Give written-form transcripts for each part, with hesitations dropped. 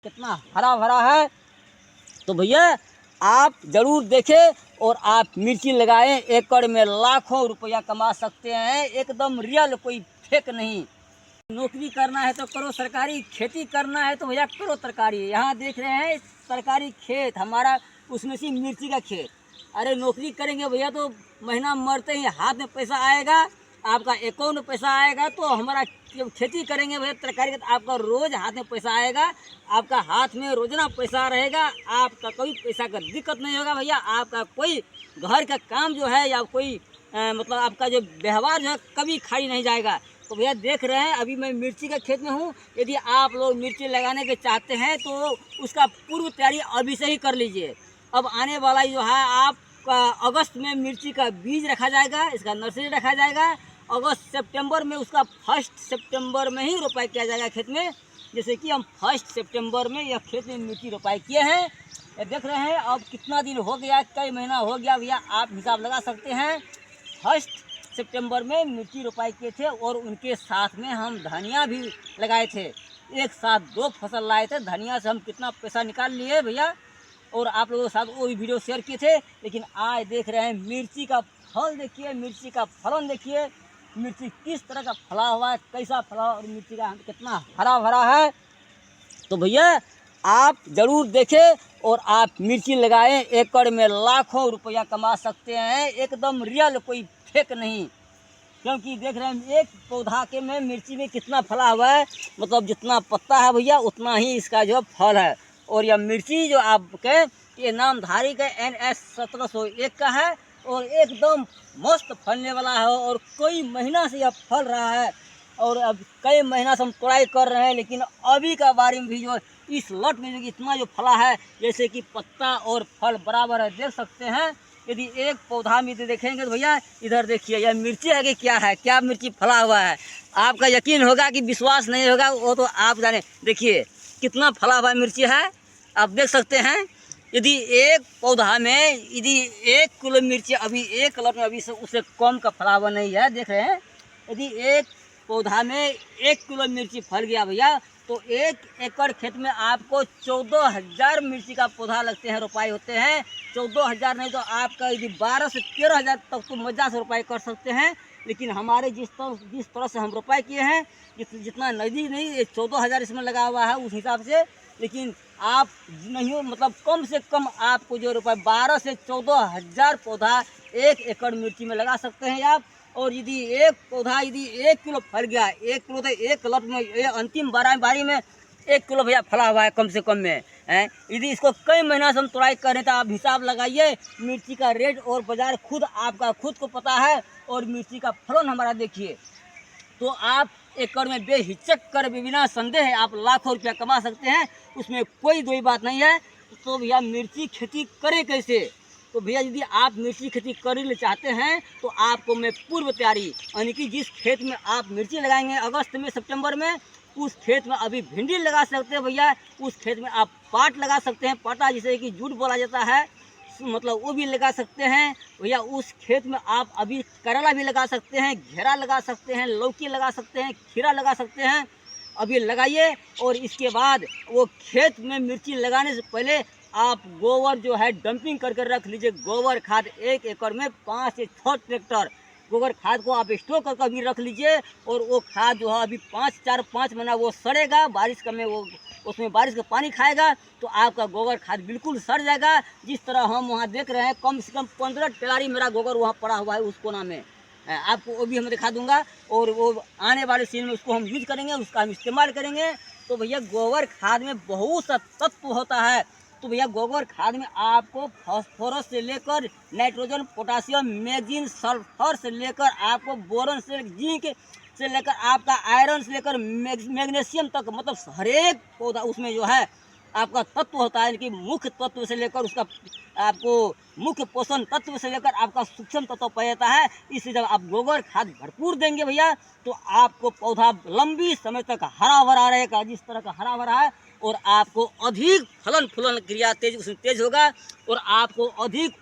कितना हरा भरा है। तो भैया आप ज़रूर देखें और आप मिर्ची लगाएं, एकड़ में लाखों रुपया कमा सकते हैं, एकदम रियल, कोई फेक नहीं। नौकरी करना है तो करो सरकारी, खेती करना है तो भैया करो तरकारी। यहाँ देख रहे हैं सरकारी खेत हमारा, उसमें से मिर्ची का खेत। अरे नौकरी करेंगे भैया तो महीना मरते ही हाथ में पैसा आएगा, आपका अकाउंट में पैसा आएगा। तो हमारा जब खेती करेंगे भैया तरकारी का, तो आपका रोज़ हाथ में पैसा आएगा, आपका हाथ में रोजाना पैसा रहेगा, आपका कोई पैसा का दिक्कत नहीं होगा भैया। आपका कोई घर का काम जो है या कोई मतलब आपका जो व्यवहार जो है कभी खाली नहीं जाएगा। तो भैया देख रहे हैं अभी मैं मिर्ची के खेत में हूँ। यदि आप लोग मिर्ची लगाने के चाहते हैं तो उसका पूर्व तैयारी अभी से ही कर लीजिए। अब आने वाला जो है आपका अगस्त में मिर्ची का बीज रखा जाएगा, इसका नर्सरी रखा जाएगा। अगस्त सितंबर में उसका 1 सितंबर में ही रोपाई किया जाएगा खेत में। जैसे कि हम 1 सितंबर में यह खेत में मिर्ची रोपाई किए हैं। ये देख रहे हैं अब कितना दिन हो गया, कई महीना हो गया भैया, आप हिसाब लगा सकते हैं। 1 सितंबर में मिर्ची रोपाई किए थे और उनके साथ में हम धनिया भी लगाए थे। एक साथ 2 फसल लाए थे। धनिया से हम कितना पैसा निकाल लिए भैया, और आप लोगों के साथ वो भी वीडियो शेयर किए थे। लेकिन आज देख रहे हैं मिर्ची का फल देखिए, मिर्ची का फलन देखिए, मिर्ची किस तरह का फला हुआ है, कैसा फला, और मिर्ची का कितना हरा भरा है। तो भैया आप ज़रूर देखें और आप मिर्ची लगाएं, एकड़ में लाखों रुपया कमा सकते हैं, एकदम रियल, कोई फेक नहीं। क्योंकि देख रहे हैं एक पौधा के में मिर्ची में कितना फला हुआ है, मतलब जितना पत्ता है भैया उतना ही इसका जो फल है। और यह मिर्ची जो आपके ये नामधारी का NS 1701 का है और एकदम मस्त फलने वाला है, और कई महीना से यह फल रहा है। और अब कई महीना से हम तोड़ाई कर रहे हैं, लेकिन अभी का बारी में भी जो इस लट में जो इतना जो फला है, जैसे कि पत्ता और फल बराबर है, देख सकते हैं। यदि एक पौधा में देखेंगे तो भैया इधर देखिए, यह मिर्ची है कि क्या है, क्या मिर्ची फला हुआ है। आपका यकीन होगा कि विश्वास नहीं होगा, वो तो आप जाने। देखिए कितना फला हुआ मिर्ची है, आप देख सकते हैं। यदि एक पौधा में यदि 1 किलो मिर्ची अभी एक लट में अभी से उससे कम का फला हुआ नहीं है, देख रहे हैं। यदि एक पौधा में 1 किलो मिर्ची फल गया भैया, तो 1 एकड़ खेत में आपको 14,000 मिर्ची का पौधा लगते हैं, रोपाई होते हैं। 14,000 नहीं तो आपका यदि 12 से 13,000 तक तो मज़ा से रोपाई कर सकते हैं। लेकिन हमारे जिस तरह से हम रोपाई किए हैं, जितना नज़दीक नहीं, 14,000 इसमें लगा हुआ है उस हिसाब से। लेकिन आप नहीं हो, मतलब कम से कम आपको जो रुपये 12 से 14,000 पौधा 1 एकड़ मिर्ची में लगा सकते हैं आप। और यदि एक पौधा यदि 1 किलो फल गया, 1 किलो तो एक लट में, ये अंतिम बारी में 1 किलो भैया फला हुआ है कम से कम में है। यदि इसको कई महीना से हम तोड़ाई कर रहे हैं तो आप हिसाब लगाइए, मिर्ची का रेट और बाज़ार खुद आपका खुद को पता है। और मिर्ची का फलन हमारा देखिए, तो आप एकड़ में बेहिचक कर बिना संदेह आप लाखों रुपया कमा सकते हैं, उसमें कोई दो बात नहीं है। तो भैया मिर्ची खेती करें कैसे? तो भैया यदि आप मिर्ची खेती करना चाहते हैं तो आपको मैं पूर्व तैयारी, यानी कि जिस खेत में आप मिर्ची लगाएंगे अगस्त में सितंबर में, उस खेत में अभी भिंडी लगा सकते हैं भैया। उस खेत में आप पाट लगा सकते हैं, पाटा जिसे कि जूट बोला जाता है, मतलब वो भी लगा सकते हैं भैया। उस खेत में आप अभी करेला भी लगा सकते हैं, घेरा लगा सकते हैं, लौकी लगा सकते हैं, खीरा लगा सकते हैं। अभी लगाइए, और इसके बाद वो खेत में मिर्ची लगाने से पहले आप गोबर जो है डंपिंग करके रख लीजिए। गोबर खाद 1 एकड़ में 5 से 6 ट्रैक्टर गोबर खाद को आप स्टोर करके अभी रख लीजिए। और वो खाद जो है अभी 5 महीना वो सड़ेगा, बारिश का में वो उसमें बारिश का पानी खाएगा, तो आपका गोबर खाद बिल्कुल सड़ जाएगा। जिस तरह हम वहाँ देख रहे हैं, कम से कम 15 टेलारी मेरा गोबर वहाँ पड़ा हुआ है उस कोना में, आपको वो भी हम दिखा दूंगा। और वो आने वाले सीजन में उसको हम यूज करेंगे, उसका हम इस्तेमाल करेंगे। तो भैया गोबर खाद में बहुत सा तत्व होता है। तो भैया गोबर खाद में आपको फास्फोरस से लेकर नाइट्रोजन, पोटासियम, मैग्नीशियम, सल्फर से लेकर आपको बोरन से, जिंक से लेकर आपका आयरन से लेकर मैग्नीशियम तक, मतलब हर एक पौधा उसमें जो है आपका तत्व होता है। कि मुख्य तत्व से लेकर उसका आपको मुख्य पोषण तत्व से लेकर आपका सूक्ष्म तत्व पाया जाता है। इसलिए जब आप गोबर खाद भरपूर देंगे भैया, तो आपको पौधा लंबी समय तक हरा भरा रहेगा, जिस तरह का हरा भरा है। और आपको अधिक फलन फूलन क्रिया उसमें तेज होगा, और आपको अधिक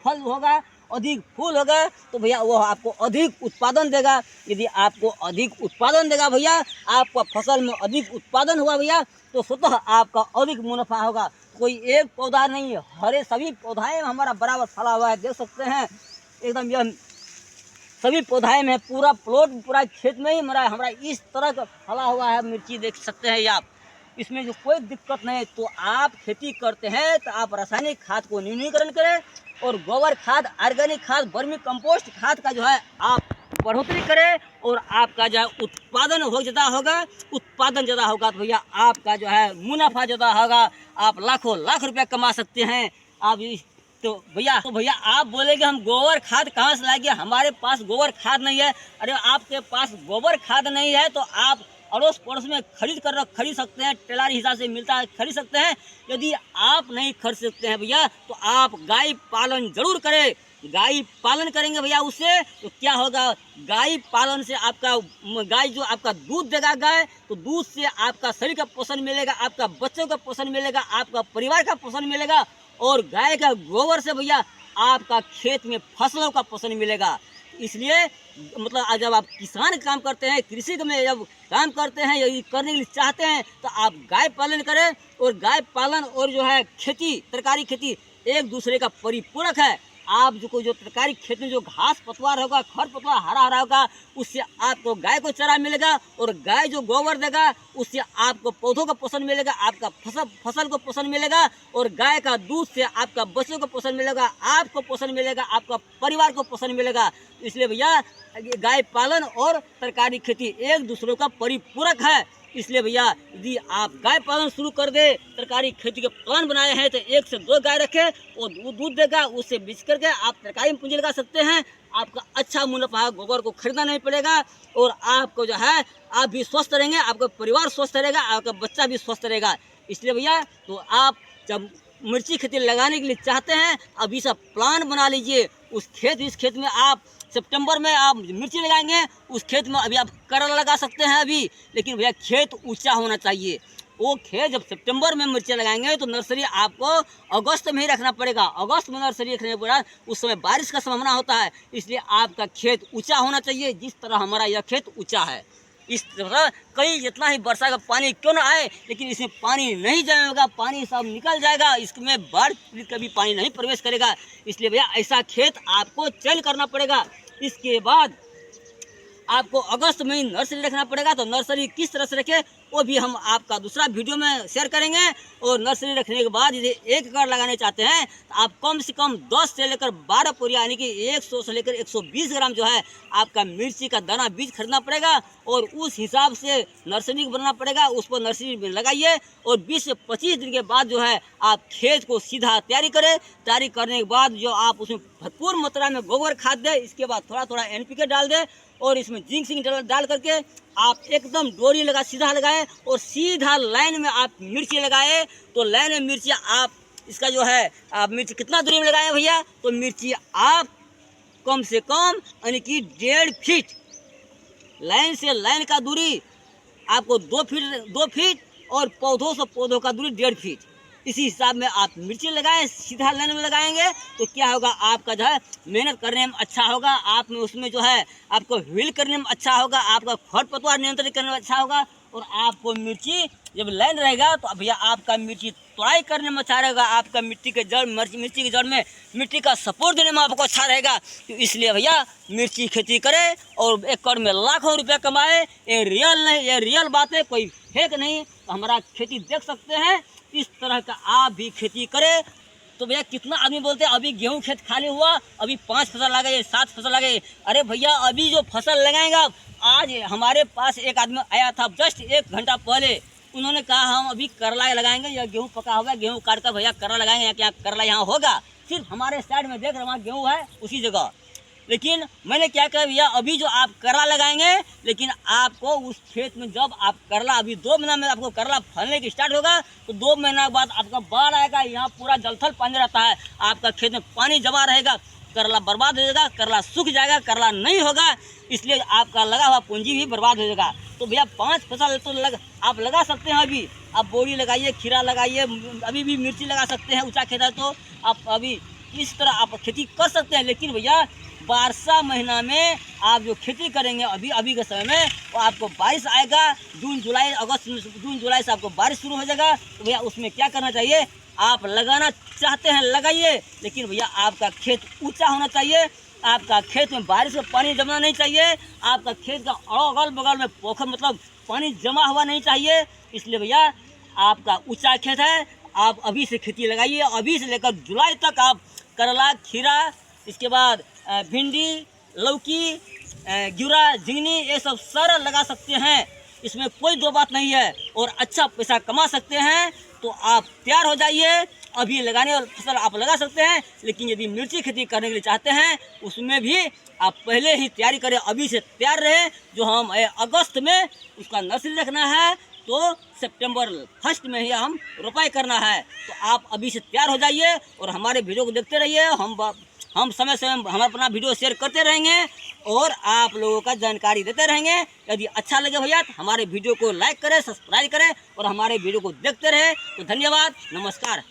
फल होगा, अधिक फूल होगा। तो भैया वो आपको अधिक उत्पादन देगा। यदि आपको अधिक उत्पादन देगा भैया, आपका फसल में अधिक उत्पादन हुआ भैया, तो स्वतः आपका अधिक मुनाफा होगा। कोई एक पौधा नहीं है, हरे सभी पौधाएं में हमारा बराबर फला हुआ है, देख सकते हैं एकदम यह सभी पौधाएं में पूरा प्लॉट पूरा खेत में ही हमारा इस तरह का फला हुआ है मिर्ची, देख सकते हैं आप। इसमें जो कोई दिक्कत नहीं। तो आप खेती करते हैं तो आप रासायनिक खाद को न्यूनीकरण करें और गोबर खाद, ऑर्गेनिक खाद, वर्मी कंपोस्ट खाद का जो है आप बढ़ोतरी करें और आपका जो है उत्पादन हो ज़्यादा होगा। उत्पादन ज़्यादा होगा तो भैया आपका जो है मुनाफा ज़्यादा होगा, आप लाखों लाख रुपया कमा सकते हैं आप। तो भैया आप बोलेंगे हम गोबर खाद कहाँ से लाएंगे, हमारे पास गोबर खाद नहीं है। अरे आपके पास गोबर खाद नहीं है तो आप अड़ोस पड़ोस में खरीद सकते हैं, टेलारी हिसाब से मिलता है, खरीद सकते हैं। यदि आप नहीं खरीद सकते हैं भैया तो आप गाय पालन जरूर करें। गाय पालन करेंगे भैया उससे तो क्या होगा, गाय पालन से आपका गाय जो आपका दूध देगा गाय, तो दूध से आपका शरीर का पोषण मिलेगा, आपका बच्चों का पोषण मिलेगा, आपका परिवार का पोषण मिलेगा। और गाय का गोबर से भैया आपका खेत में फसलों का पोषण मिलेगा। इसलिए मतलब जब आप किसान काम करते हैं, कृषि में जब काम करते हैं, यदि करने के लिए चाहते हैं तो आप गाय पालन करें। और गाय पालन और जो है खेती, तरकारी खेती एक दूसरे का परिपूरक है। आप जो तरकारी खेत में जो घास पतवार होगा, खर पतवार हरा हरा होगा, उससे आपको गाय को चारा मिलेगा। और गाय जो गोबर देगा उससे आपको पौधों का पोषण मिलेगा, आपका फसल को पोषण मिलेगा। और गाय का दूध से आपका बच्चों को पोषण मिलेगा, आपको पोषण मिलेगा, आपका परिवार को पोषण मिलेगा। इसलिए भैया गाय पालन और तरकारी खेती एक दूसरे का परिपूरक है। इसलिए भैया यदि आप गाय पालन शुरू कर दे, तरकारी खेती के प्लान बनाए हैं तो 1 से 2 गाय रखें और दूध देगा, उससे बेच करके आप तरकारी में पूंजी लगा सकते हैं। आपका अच्छा मुनाफा, गोबर को खरीदना नहीं पड़ेगा और आपको जो है आप भी स्वस्थ रहेंगे, आपका परिवार स्वस्थ रहेगा, आपका बच्चा भी स्वस्थ रहेगा। इसलिए भैया तो आप जब मिर्ची खेती लगाने के लिए चाहते हैं अभी सब प्लान बना लीजिए। इस खेत में आप सितंबर में आप मिर्ची लगाएंगे, उस खेत में अभी आप करेला लगा सकते हैं अभी, लेकिन भैया खेत ऊंचा होना चाहिए। वो खेत जब सितंबर में मिर्ची लगाएंगे तो नर्सरी आपको अगस्त में ही रखना पड़ेगा। अगस्त में नर्सरी रखने के बाद उस समय बारिश का संभावना होता है, इसलिए आपका खेत ऊंचा होना चाहिए। जिस तरह हमारा यह खेत ऊंचा है, इस तरह कहीं जितना ही वर्षा का पानी क्यों ना आए, लेकिन इसमें पानी नहीं जमेगा, पानी सब निकल जाएगा, इसमें बाढ़ कभी पानी नहीं प्रवेश करेगा। इसलिए भैया ऐसा खेत आपको चयन करना पड़ेगा। इसके बाद आपको अगस्त में नर्सरी रखना पड़ेगा। तो नर्सरी किस तरह से रखें वो भी हम आपका दूसरा वीडियो में शेयर करेंगे। और नर्सरी रखने के बाद यदि 1 एकड़ लगाने चाहते हैं तो आप कम से कम 10 से लेकर 12 पोरिया यानी कि 100 से लेकर 120 ग्राम जो है आपका मिर्ची का दाना बीज खरीदना पड़ेगा और उस हिसाब से नर्सरी बनाना पड़ेगा। उस पर नर्सरी में लगाइए और 20 से 25 दिन के बाद जो है आप खेत को सीधा तैयारी करें। तैयारी करने के बाद जो आप उसमें भरपूर मात्रा में गोबर खाद दें, इसके बाद थोड़ा थोड़ा NPK डाल दें और इसमें जिंक सिंक डाल करके आप एकदम डोरी सीधा लगाएं और सीधा लाइन में आप मिर्ची लगाएं। तो लाइन में मिर्ची आप इसका जो है आप मिर्ची कितना दूरी में लगाएं भैया, तो मिर्ची आप कम से कम यानी कि 1.5 फीट लाइन से लाइन का दूरी आपको 2 फीट और पौधों से पौधों का दूरी 1.5 फीट। इसी हिसाब में आप मिर्ची लगाएं, सीधा लाइन में लगाएंगे तो क्या होगा, आपका जो है मेहनत करने में अच्छा होगा, आप में उसमें जो है आपको व्हील करने में अच्छा होगा, आपका खरपतवार नियंत्रित करने में अच्छा होगा। और आपको मिर्ची जब लाइन रहेगा तो भैया आपका मिर्ची तोड़ाई करने में अच्छा रहेगा, आपका मिर्ची के जड़ में मिट्टी का सपोर्ट देने में आपको अच्छा रहेगा। तो इसलिए भैया मिर्ची खेती करें और एकड़ में लाखों रुपया कमाए। ये रियल नहीं, ये रियल बात है, कोई फेक नहीं। तो हमारा खेती देख सकते हैं, इस तरह का आप भी खेती करें। तो भैया कितना आदमी बोलते हैं अभी गेहूं खेत खाली हुआ, अभी 5 फसल लगाइए, 7 फसल लगाइए। अरे भैया अभी जो फसल लगाएंगा, आज हमारे पास एक आदमी आया था जस्ट 1 घंटा पहले, उन्होंने कहा हम अभी करला लगाएंगे, यह गेहूं पका हुआ है, गेहूं काट कर भैया करला लगाएंगे, क्या करला यहाँ होगा? सिर्फ हमारे साइड में देख रहे वहाँ गेहूँ है उसी जगह। लेकिन मैंने क्या कहा भैया अभी जो आप करला लगाएंगे, लेकिन आपको उस खेत में जब आप करला अभी 2 महीना में आपको करला फलने की स्टार्ट होगा, तो 2 महीना के बाद आपका बाढ़ आएगा, यहाँ पूरा जलथल पानी रहता है, आपका खेत में पानी जमा रहेगा, करला बर्बाद हो जाएगा, करला सूख जाएगा, करला नहीं होगा, इसलिए आपका लगा हुआ पूंजी भी बर्बाद हो जाएगा। तो भैया 5 फसल तो आप लगा सकते हैं। अभी आप बोरी लगाइए, खीरा लगाइए, अभी भी मिर्ची लगा सकते हैं, ऊँचा खेत है तो आप अभी इस तरह आप खेती कर सकते हैं। लेकिन भैया वर्षा महीना में आप जो खेती करेंगे अभी के समय में, वो आपको बारिश आएगा जून जुलाई से आपको बारिश शुरू हो जाएगा। तो भैया उसमें क्या करना चाहिए, आप लगाना चाहते हैं लगाइए, लेकिन भैया आपका खेत ऊंचा होना चाहिए, आपका खेत में बारिश का पानी जमना नहीं चाहिए, आपका खेत का अगल बगल में पोखर मतलब पानी जमा हुआ नहीं चाहिए। इसलिए भैया आपका ऊंचा खेत है, आप अभी से खेती लगाइए। अभी से लेकर जुलाई तक आप करला, खीरा, इसके बाद भिंडी, लौकी, घिउरा, झिंगनी, ये सब सारा लगा सकते हैं, इसमें कोई दो बात नहीं है, और अच्छा पैसा कमा सकते हैं। तो आप तैयार हो जाइए, अभी लगाने वाली फसल आप लगा सकते हैं। लेकिन यदि मिर्ची खेती करने के लिए चाहते हैं, उसमें भी आप पहले ही तैयारी करें, अभी से तैयार रहें। जो हम अगस्त में उसका नर्सरी रखना है, तो सितंबर 1 में ही हम रोपाई करना है। तो आप अभी से तैयार हो जाइए और हमारे वीडियो को देखते रहिए। हम समय हम अपना वीडियो शेयर करते रहेंगे और आप लोगों का जानकारी देते रहेंगे। यदि अच्छा लगे भैया तो हमारे वीडियो को लाइक करें, सब्सक्राइब करें और हमारे वीडियो को देखते रहें। तो धन्यवाद, नमस्कार।